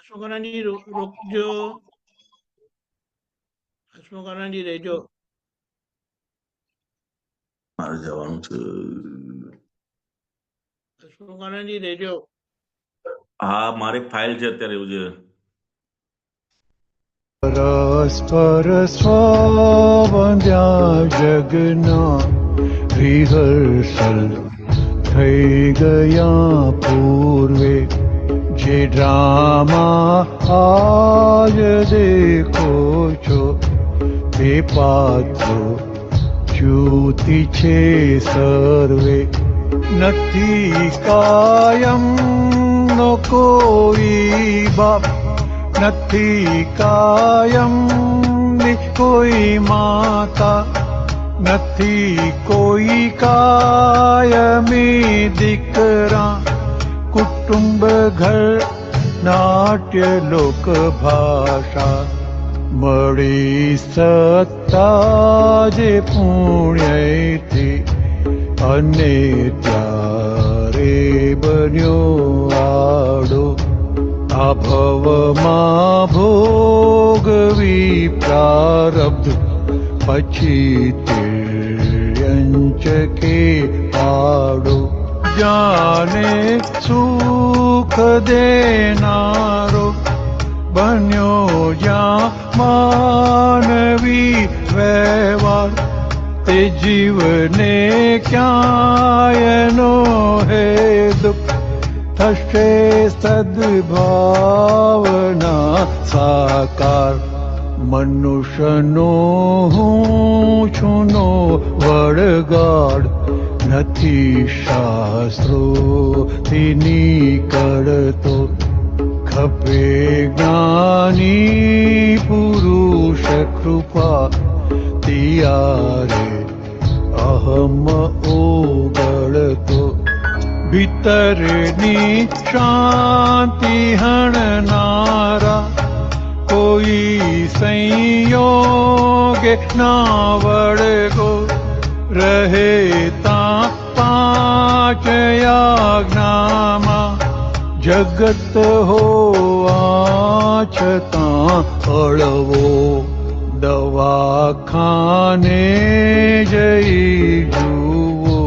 હસમુખાનંદજી રોકજો, હસમુખાનંદજી રહેજો. મારે જવાનું છે. હસમુખાનંદજી રહેજો. હા, મારી ફાઇલ છે અત્યારે એવું છે. પરસ્પર સ્વવંદ્યા જગના રિહર્સલ થઈ ગયા પૂર્વે, જે ડ્રામા આજ દેખો છો તે પાત્રો જ્યોતિ છે સર્વે. નથી કાયમ નો કોઈ બાપ, નથી કાયમ ની કોઈ માતા, નથી કોઈ કાયમી દીકરા. કુટુંબ ઘર નાટ્ય લોક ભાષા, મળી સત્તા જે પુણ્યથી, અને ત્યારે બન્યો આડો. આ ભવમાં ભોગવી પ્રારબ્ધ, પછી તિર્યંચકે પાડો. જાને સુખ દેનારો બન્યો જ્યાં માનવી વ્યવહાર, તે જીવને ક્યાંય નો હે દુઃખ. થશે સદભાવના સાકાર, મનુષ્યનો હું છું નો વળગાડ. નથી શાસ્ત્રોથી નીકળતો, ખપે જ્ઞાની પુરુષ કૃપા. તિયારે અહમ ઓગળતો, ભીતરની શાંતિ હણનારા, કોઈ સંયોગે ના વળગો. રહે તા પાંચ આજ્ઞામાં, જગત હોવા છતાં અળવો. દવાખાને જઈ જુઓ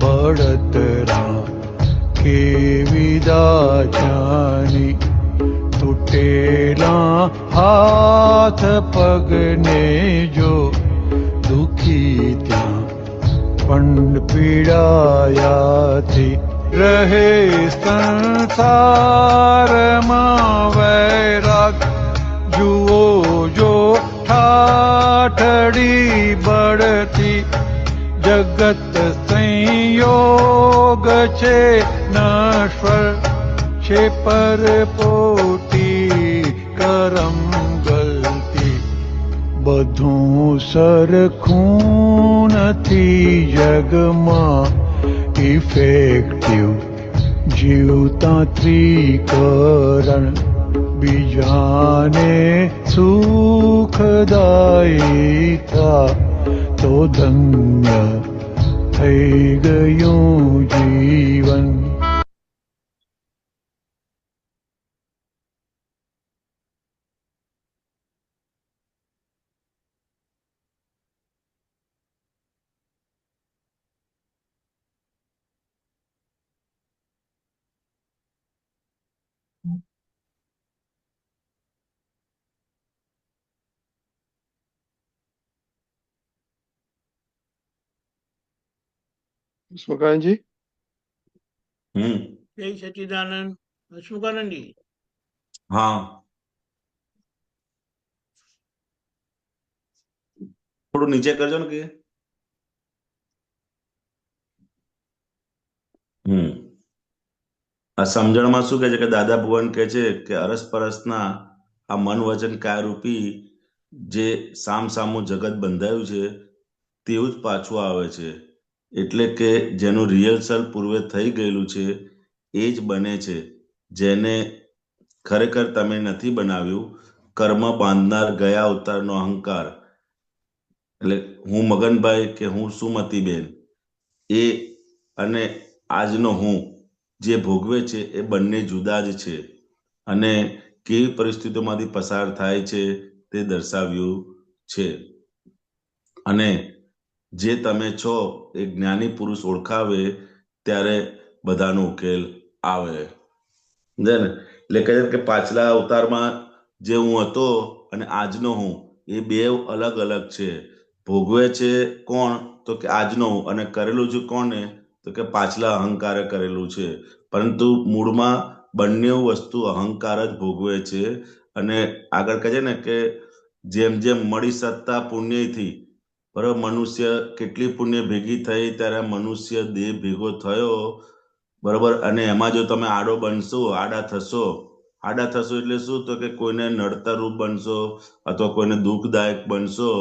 બળતરા કેવી દાજાની. તૂટેલા હાથ પગને જો, દુખી ત્યાં પણ પીડાયાથી. રહે સંસારમાં વૈરાગ, જુઓ જો ઠાઠડી બળતી. જગત સંયોગ છે નશ્વર, છે પર પોટી કરમ ગલતી. બધું સરખું નથી જગમાં, ઇફેક્ટિવ જીવતા ત્રિકરણ. બીજાને સુખદાયી થા તો ધન્ય થઈ ગયું જીવન. હસમુખાનંદજી, જય સચ્ચિદાનંદ. હસમુખાનંદજી. હા, થોડું નીચે કરજો ને કે. આ સમજણમાં શું કહે છે કે દાદા ભુવન કહે છે કે અરસપરસના આ મન વચન કાય રૂપી જે સામસામું જગત બંધાયું છે તેવું જ પાછું આવે છે. એટલે કે જેનું રિહર્સલ પૂર્વે થઈ ગયેલું છે એ જ બને છે, જેને ખરેખર તમે નથી બનાવ્યું. કર્મ બાંધનાર ગયા અવતારનો અહંકાર, એટલે હું મગનભાઈ કે હું સુમતીબેન, એ અને આજનો હું જે ભોગવે છે એ બંને જુદા જ છે. અને કેવી પરિસ્થિતિઓમાંથી પસાર થાય છે તે દર્શાવ્યું છે. અને જે તમે છો એ જ્ઞાની પુરુષ ઓળખાવે ત્યારે બધાનો ઉકેલ આવે. સમજે ને? એટલે કહે છે કે પાછલા અવતારમાં જે હું હતો અને આજનો હું એ બે અલગ અલગ છે. ભોગવે છે કોણ? તો કે આજનો હું. અને કરેલું છે કોને? તો કે પાછલા અહંકારે કરેલું છે. પરંતુ મૂળમાં બંને વસ્તુ અહંકાર જ ભોગવે છે. અને આગળ કહે છે ને કે જેમ જેમ મળી સત્તા પુણ્યથી, બરાબર, મનુષ્ય કેટલી પુણ્ય ભેગી થઈ ત્યારે મનુષ્ય દેહ ભેગો થયો, બરાબર. અને એમાં જો તમે આડા થશો એટલે શું? તો કે કોઈને નડતર રૂપ બનશો અથવા કોઈને દુઃખદાયક બનશો,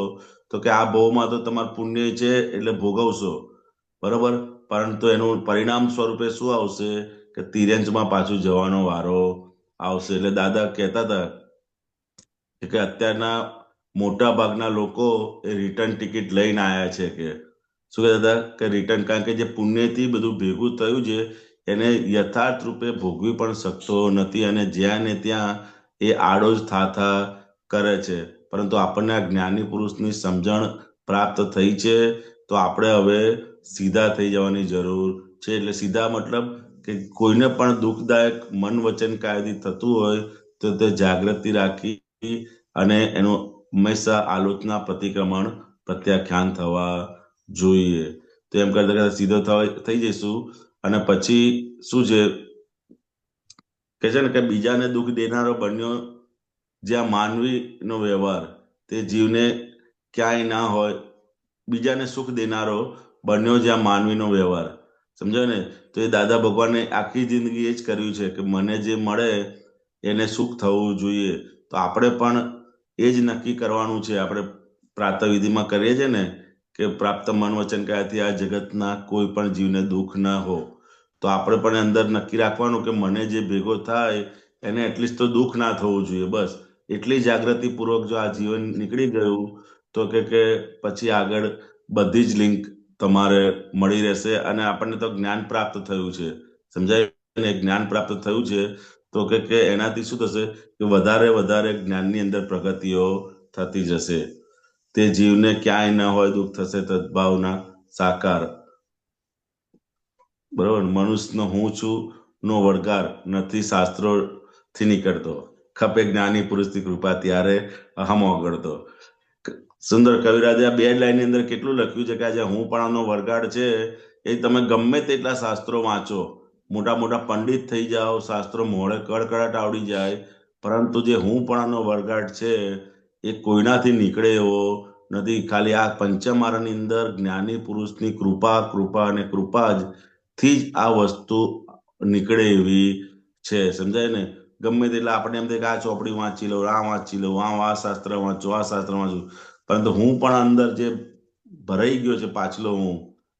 તો કે આ ભાવમાં તો તમારું પુણ્ય છે એટલે ભોગવશો, બરાબર. પરંતુ એનું પરિણામ સ્વરૂપે શું આવશે? કે તિર્યંચમાં પાછું જવાનો વારો આવશે. એટલે દાદા કહેતા હતા કે અત્યારના મોટા ભાગના લોકો એ રિટર્ન ટિકિટ લઈને આવ્યા છે. કે શું કહેતા હતા? કે રિટર્ન, કારણ કે જે પુણ્યથી બધું ભેગું થયું છે એને યથાર્થ રૂપે ભોગવી પણ શકતો નથી, અને જ્યાં ને ત્યાં એ આડો જ થાથા કરે છે. પરંતુ આપણને આ જ્ઞાની પુરુષની સમજણ પ્રાપ્ત થઈ છે, તો આપણે હવે સીધા થઈ જવાની જરૂર છે. એટલે સીધા મતલબ કે કોઈને પણ દુઃખદાયક મન વચન કાયથી થતું હોય તો તે જાગૃતિ રાખી અને એનું હંમેશા આલોચના પ્રતિક્રમણ પ્રત્યાખ્યાન થવા જોઈએ. તો એમ કરતા કરતા સીધો થઈ જઈશું. અને પછી શું છે કે છે ને કે બીજાને દુઃખ દેનારો બન્યો જ્યાં માનવીનો વ્યવહાર તે જીવને ક્યાંય ના હોય, બીજાને સુખ દેનારો બન્યો જ્યાં માનવીનો વ્યવહાર. સમજાય ને? તો એ દાદા ભગવાને આખી જિંદગી એ જ કર્યું છે કે મને જે મળે એને સુખ થવું જોઈએ. તો આપણે પણ એ જ નક્કી કરવાનું છે. આપણે પ્રાતઃવિધિમાં કરીએ છીએ ને કે પ્રાપ્ત મન વચન કાયાથી આ જગતના કોઈ પણ જીવને દુઃખ ના હો. તો આપણે પણ અંદર નક્કી રાખવાનું કે મને જે ભેગો થાય એને એટલીસ્ટ તો દુઃખ ના થવું જોઈએ. બસ એટલી જાગૃતિપૂર્વક જો આ જીવન નીકળી ગયું તો કે પછી આગળ બધી જ લિંક તમારે મળી રહેશે. અને આપણને તો જ્ઞાન પ્રાપ્ત થયું છે. સમજાય ને? જ્ઞાન પ્રાપ્ત થયું છે તો કે એનાથી શું થશે? કે વધારે વધારે જ્ઞાનની અંદર પ્રગતિઓ થતી જશે. તે જીવને ક્યાંય ન હોય દુઃખ થશે તદ્ભાવના સાકાર. બરોબર. મનુષ્યનો હું છું નો વળગાર નથી શાસ્ત્રોથી નીકળતો, ખપે જ્ઞાની પુરુષની કૃપા ત્યારે અહમ ઓગળતો. સુંદર કવિરાજે આ બે લાઈનની અંદર કેટલું લખ્યું છે કે આજે હું પણાનો વળગાડ છે એ તમે ગમે તેટલા શાસ્ત્રો વાંચો, મોટા મોટા પંડિત થઈ જાઓ, શાસ્ત્રો મોડે કડકડાટ આવડી જાય, પરંતુ જે હું પણાનો વળગાડ છે એ કોઈનાથી નીકળે એવો નથી. ખાલી આ પંચમારાની અંદર જ્ઞાની પુરુષની કૃપા અને કૃપા જ થી જ આ વસ્તુ નીકળે એવી છે. સમજાય ને? ગમે તેટલા આપણે એમ થાય કે આ ચોપડી વાંચી લઉં, આ વાંચી લઉં, આ શાસ્ત્ર વાંચું, પરંતુ હું પણ અંદર જે ભરાઈ ગયો છે પાછલો હું,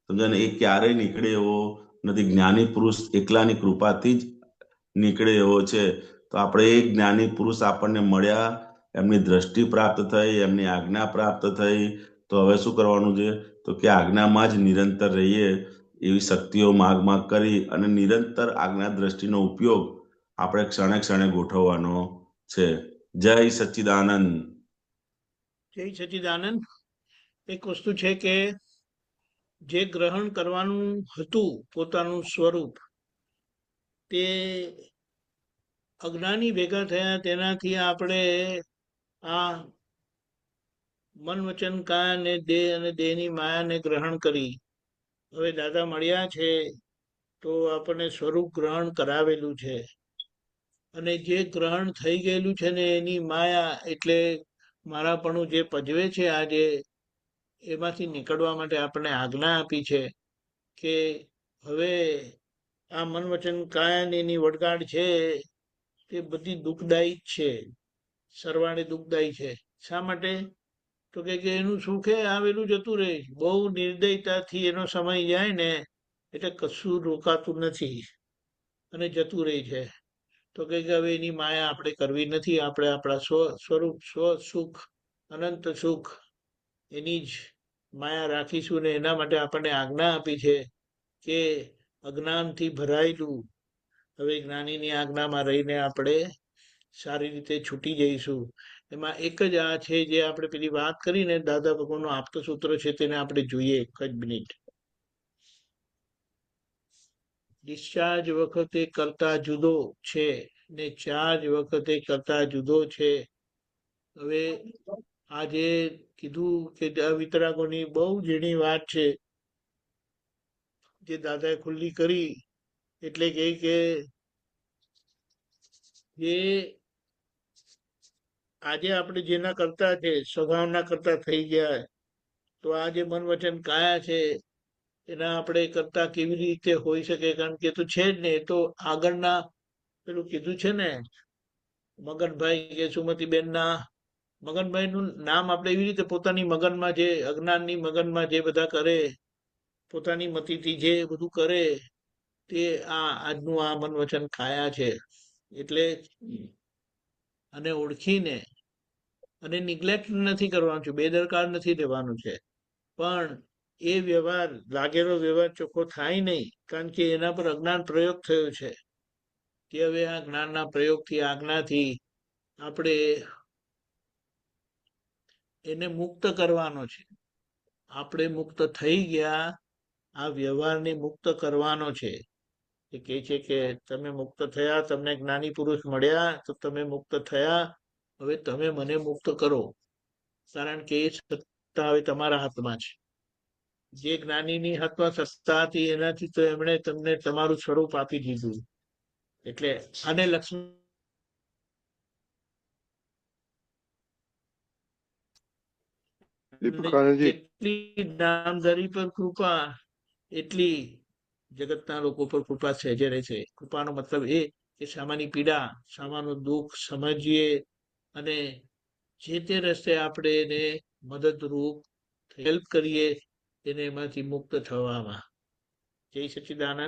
સમજાય ને, એ ક્યારેય નીકળે એવો નથી. જ્ઞાની પુરુષ એકલાની કૃપાથી જ નીકળે એવો છે. તો આપણે એ જ્ઞાની પુરુષ આપણને મળ્યા, એમની દ્રષ્ટિ પ્રાપ્ત થઈ, એમની આજ્ઞા પ્રાપ્ત થઈ. તો હવે શું કરવાનું છે? તો કે આજ્ઞામાં જ નિરંતર રહીએ એવી શક્તિઓ માગ કરી અને નિરંતર આજ્ઞા દ્રષ્ટિનો ઉપયોગ આપણે ક્ષણે ક્ષણે ગોઠવવાનો છે. જય સચ્ચિદાનંદ. જય સચ્ચિદાનંદ. એક વસ્તુ છે કે જે ગ્રહણ કરવાનું હતું પોતાનું સ્વરૂપ, તે અજ્ઞાની ભેગા થયા, તેનાથી આપણે આ મન વચન કાયા ને દેહ અને દેહની માયાને ગ્રહણ કરી. હવે દાદા મળ્યા છે તો આપણને સ્વરૂપ ગ્રહણ કરાવેલું છે. અને જે ગ્રહણ થઈ ગયેલું છે ને એની માયા એટલે મારાપણું જે પજવે છે આજે, એમાંથી નીકળવા માટે આપણને આજ્ઞા આપી છે કે હવે આ મન વચન કાયાની એની વડગાડ છે તે બધી દુઃખદાયી જ છે, સરવાળે દુઃખદાયી છે. શા માટે? તો કે એનું સુખે આવેલું જતું રહે. બહુ નિર્દયતાથી એનો સમય જાય ને એટલે કશું રોકાતું નથી અને જતું રહે છે. તો કે હવે એની માયા આપણે કરવી નથી. આપણે આપણા સ્વરૂપ, સ્વ સુખ, અનંત સુખ, એની જ માયા રાખીશું. ને એના માટે આપણને આજ્ઞા આપી છે કે અજ્ઞાનથી ભરાયેલું હવે જ્ઞાનીની આજ્ઞામાં રહીને આપણે સારી રીતે છૂટી જઈશું. એમાં એક જ આ છે જે આપણે પેલી વાત કરીને દાદા ભગવાનનું આપતું સૂત્ર છે તેને આપણે જોઈએ એક જ મિનિટ. ડિસ્ચાર્જ વખતે કરતા જુદો છે ને ચાર્જ વખતે કરતા જુદો છે. હવે આજે કીધું કે વિતરાગોની બહુ ઝીણી વાત છે જે દાદાએ ખુલ્લી કરી, એટલે કે જે આજે આપણે જેના કરતા છે સ્વભાવના કરતા થઈ ગયા, તો આ જે મન વચન કાયા છે એના આપણે કરતા કેવી રીતે હોઈ શકે? કારણ કે તો છે જ ને. તો આગળના પેલું કીધું છે ને મગનભાઈ કે સુમતીબેન ના, મગનભાઈ નું નામ આપણે એવી રીતે પોતાની મગનમાં જે અજ્ઞાનની મગનમાં જે બધા કરે, પોતાની મતીથી જે બધું કરે તે આ આજનું આ મન વચન કાયા છે. એટલે અને ઓળખીને અને નિગ્લેક્ટ નથી કરવાનું છે, બેદરકાર નથી રહેવાનું છે, પણ એ વ્યવહાર લાગેલો વ્યવહાર ચોખ્ખો થાય નહીં, કારણ કે એના પર અજ્ઞાન પ્રયોગ થયો છે. કે હવે આ જ્ઞાનના પ્રયોગથી આજ્ઞાથી આપણે એને મુક્ત કરવાનો છે. આપણે મુક્ત થઈ ગયા, આ વ્યવહારને મુક્ત કરવાનો છે. એ કહે છે કે તમે મુક્ત થયા, તમને જ્ઞાની પુરુષ મળ્યા તો તમે મુક્ત થયા, હવે તમે મને મુક્ત કરો, કારણ કે એ સત્તા હવે તમારા હાથમાં છે. જે જ્ઞાનીની હાથમાં સત્તા હતી એનાથી તો એમણે તમને તમારું સ્વરૂપ આપી દીધું. એટલે આને લક્ષ્મી જેટલી નામધારી પર કૃપા એટલી જગતના લોકો પર કૃપા સહેજે રહે છે. કૃપાનો મતલબ એ કે સામાની પીડા, સામાનું દુઃખ સમજીએ અને જે તે રસ્તે આપણે એને મદદરૂપ હેલ્પ કરીએ, એને એમાંથી મુક્ત થવામાં. જય સચ્ચિદાનંદ.